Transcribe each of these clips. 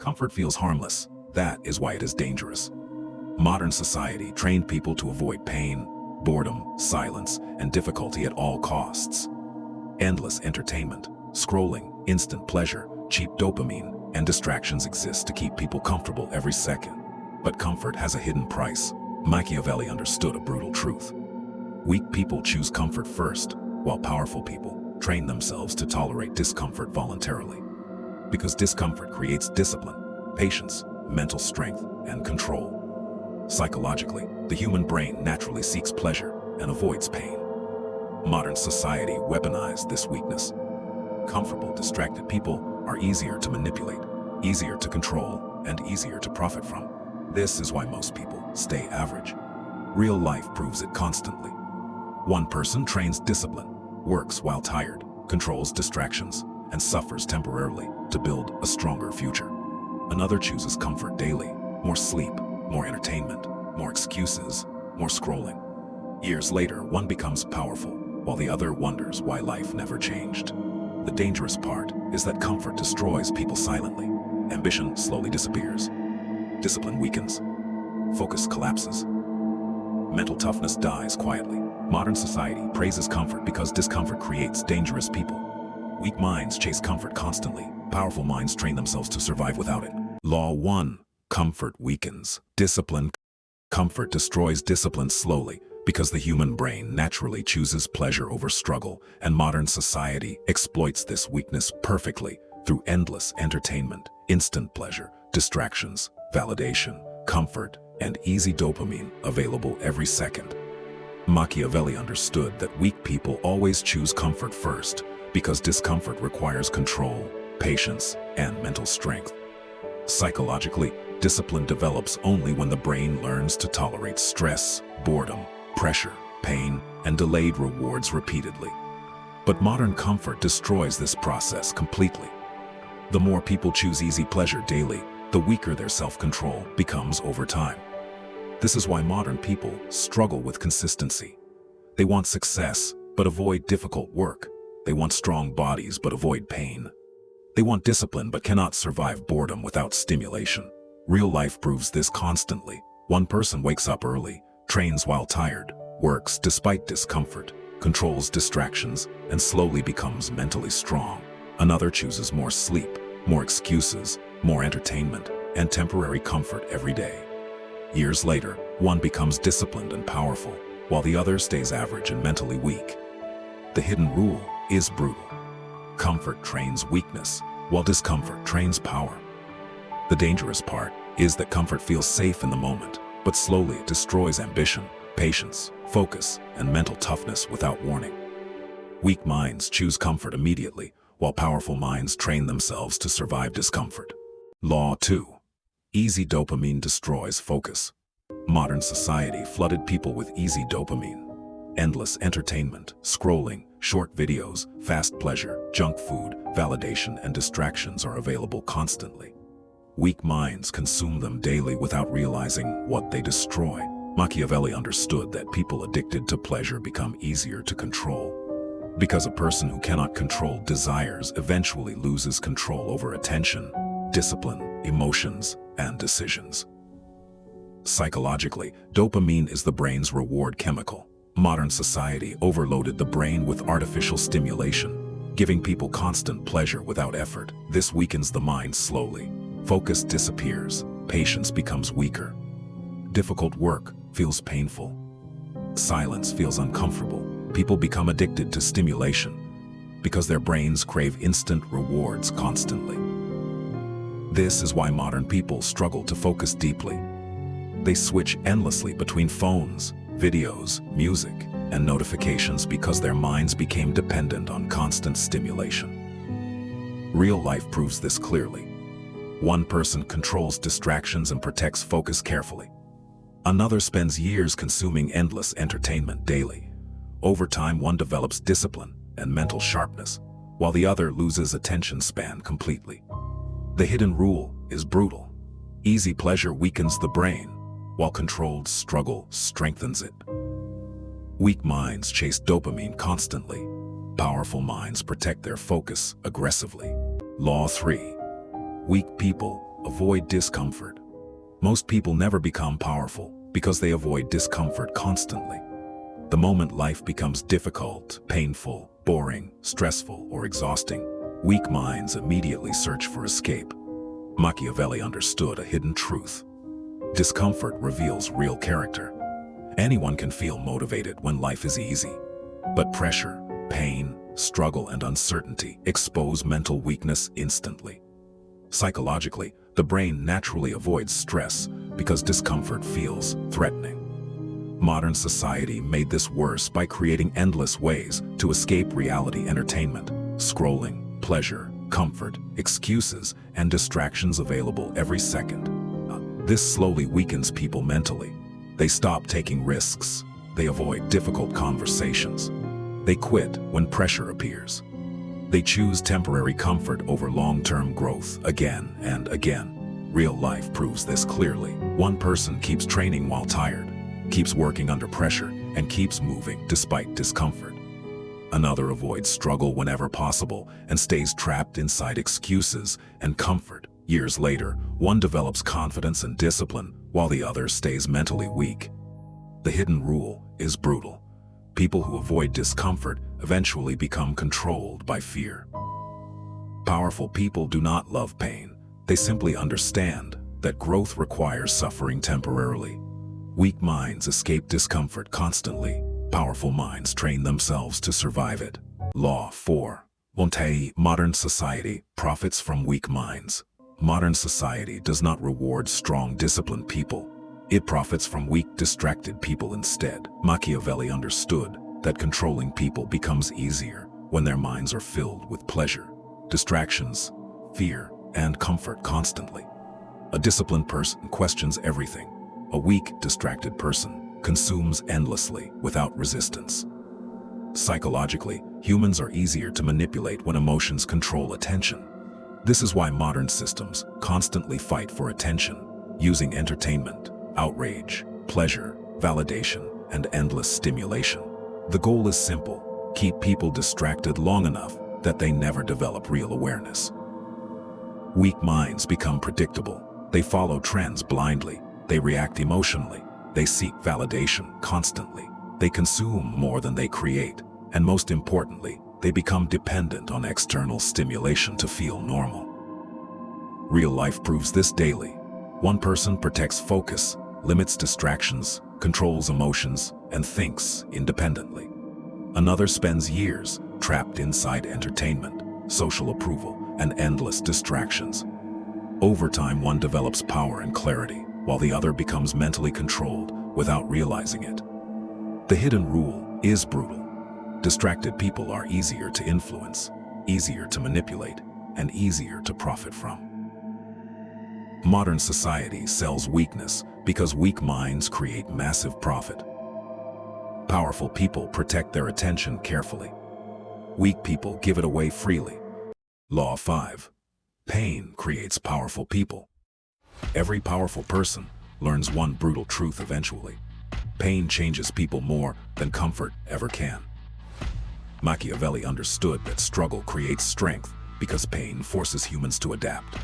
Comfort feels harmless. That is why it is dangerous. Modern society trained people to avoid pain, boredom, silence, and difficulty at all costs. Endless entertainment, scrolling, instant pleasure, cheap dopamine, and distractions exist to keep people comfortable every second. But comfort has a hidden price. Machiavelli understood a brutal truth. Weak people choose comfort first, while powerful people train themselves to tolerate discomfort voluntarily. Because discomfort creates discipline, patience, mental strength, and control. Psychologically, the human brain naturally seeks pleasure and avoids pain. Modern society weaponized this weakness. Comfortable, distracted people are easier to manipulate, easier to control, and easier to profit from. This is why most people stay average. Real life proves it constantly. One person trains discipline, works while tired, controls distractions, and suffers temporarily to build a stronger future. Another chooses comfort daily, more sleep, more entertainment, more excuses, more scrolling. Years later, one becomes powerful, while the other wonders why life never changed. The dangerous part is that comfort destroys people silently. Ambition slowly disappears. Discipline weakens. Focus collapses. Mental toughness dies quietly. Modern society praises comfort because discomfort creates dangerous people. Weak minds chase comfort constantly. Powerful minds train themselves to survive without it. Law 1. Comfort weakens. Discipline. Comfort destroys discipline slowly because the human brain naturally chooses pleasure over struggle, and modern society exploits this weakness perfectly through endless entertainment, instant pleasure, distractions, validation, comfort, and easy dopamine available every second. Machiavelli understood that weak people always choose comfort first because discomfort requires control, patience, and mental strength. Psychologically, discipline develops only when the brain learns to tolerate stress, boredom, pressure, pain, and delayed rewards repeatedly. But modern comfort destroys this process completely. The more people choose easy pleasure daily, the weaker their self-control becomes over time. This is why modern people struggle with consistency. They want success, but avoid difficult work. They want strong bodies, but avoid pain. They want discipline, but cannot survive boredom without stimulation. Real life proves this constantly. One person wakes up early, trains while tired, works despite discomfort, controls distractions, and slowly becomes mentally strong. Another chooses more sleep, more excuses, more entertainment, and temporary comfort every day. Years later, one becomes disciplined and powerful, while the other stays average and mentally weak. The hidden rule is brutal. Comfort trains weakness, while discomfort trains power. The dangerous part is that comfort feels safe in the moment, but slowly it destroys ambition, patience, focus, and mental toughness without warning. Weak minds choose comfort immediately, while powerful minds train themselves to survive discomfort. Law 2. Easy dopamine destroys focus. Modern society flooded people with easy dopamine. Endless entertainment, scrolling, short videos, fast pleasure, junk food, validation, and distractions are available constantly. Weak minds consume them daily without realizing what they destroy. Machiavelli understood that people addicted to pleasure become easier to control. Because a person who cannot control desires eventually loses control over attention, discipline, emotions, and decisions. Psychologically, dopamine is the brain's reward chemical. Modern society overloaded the brain with artificial stimulation, giving people constant pleasure without effort. This weakens the mind slowly. Focus disappears, patience becomes weaker. Difficult work feels painful. Silence feels uncomfortable. People become addicted to stimulation because their brains crave instant rewards constantly. This is why modern people struggle to focus deeply. They switch endlessly between phones, videos, music, and notifications because their minds became dependent on constant stimulation. Real life proves this clearly. One person controls distractions and protects focus carefully. Another spends years consuming endless entertainment daily. Over time, one develops discipline and mental sharpness, while the other loses attention span completely. The hidden rule is brutal. Easy pleasure weakens the brain, while controlled struggle strengthens it. Weak minds chase dopamine constantly. Powerful minds protect their focus aggressively. Law 3. Weak people Avoid discomfort. Most people never become powerful because they avoid discomfort constantly. The moment life becomes difficult, painful, boring, stressful, or exhausting, weak minds immediately search for escape. Machiavelli understood a hidden truth. Discomfort reveals real character. Anyone can feel motivated when life is easy. But pressure, pain, struggle, and uncertainty expose mental weakness instantly. Psychologically, the brain naturally avoids stress because discomfort feels threatening. Modern society made this worse by creating endless ways to escape reality: entertainment, scrolling, pleasure, comfort, excuses, and distractions available every second. This slowly weakens people mentally. They stop taking risks. They avoid difficult conversations. They quit when pressure appears. They choose temporary comfort over long-term growth again and again. Real life proves this clearly. One person keeps training while tired, keeps working under pressure, and keeps moving despite discomfort. Another avoids struggle whenever possible and stays trapped inside excuses and comfort. Years later, one develops confidence and discipline while the other stays mentally weak. The hidden rule is brutal. People who avoid discomfort eventually become controlled by fear. Powerful people do not love pain. They simply understand that growth requires suffering temporarily. Weak minds escape discomfort constantly. Powerful minds train themselves to survive it. Law 4. Modern society profits from weak minds. Modern society does not reward strong, disciplined people. It profits from weak, distracted people instead. Machiavelli understood that controlling people becomes easier when their minds are filled with pleasure, distractions, fear, and comfort constantly. A disciplined person questions everything. A weak, distracted person consumes endlessly without resistance. Psychologically, humans are easier to manipulate when emotions control attention. This is why modern systems constantly fight for attention, using entertainment, outrage, pleasure, validation, and endless stimulation. The goal is simple: keep people distracted long enough that they never develop real awareness. Weak minds become predictable. They follow trends blindly. They react emotionally. They seek validation constantly. They consume more than they create. And most importantly, they become dependent on external stimulation to feel normal. Real life proves this daily. One person protects focus, limits distractions, controls emotions, and thinks independently. Another spends years trapped inside entertainment, social approval, and endless distractions. Over time, one develops power and clarity, while the other becomes mentally controlled without realizing it. The hidden rule is brutal. Distracted people are easier to influence, easier to manipulate, and easier to profit from. Modern society sells weakness because weak minds create massive profit. Powerful people protect their attention carefully. Weak people give it away freely. Law 5. Pain creates powerful people. Every powerful person learns one brutal truth eventually. Pain changes people more than comfort ever can. Machiavelli understood that struggle creates strength because pain forces humans to adapt.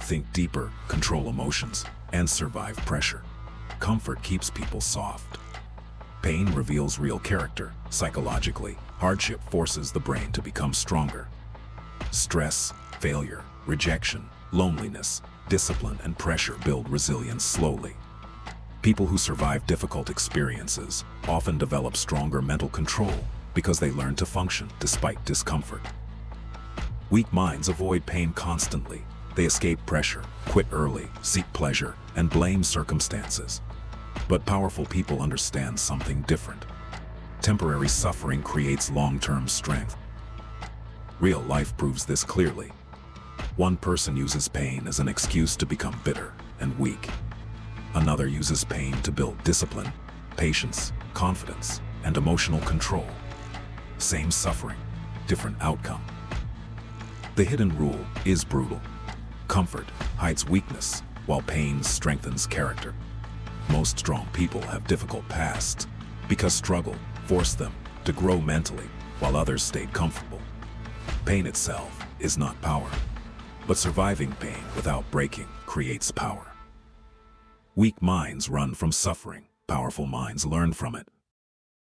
Think deeper, control emotions, and survive pressure. Comfort keeps people soft. Pain reveals real character. Psychologically, hardship forces the brain to become stronger. Stress, failure, rejection, loneliness, discipline, and pressure build resilience slowly. People who survive difficult experiences often develop stronger mental control because they learn to function despite discomfort. Weak minds avoid pain constantly. They escape pressure, quit early, seek pleasure, and blame circumstances. But powerful people understand something different. Temporary suffering creates long-term strength. Real life proves this clearly. One person uses pain as an excuse to become bitter and weak. Another uses pain to build discipline, patience, confidence, and emotional control. Same suffering, different outcome. The hidden rule is brutal. Comfort hides weakness, while pain strengthens character. Most strong people have difficult pasts because struggle forced them to grow mentally, while others stayed comfortable. Pain itself is not power. But surviving pain without breaking creates power. Weak minds run from suffering. Powerful minds learn from it.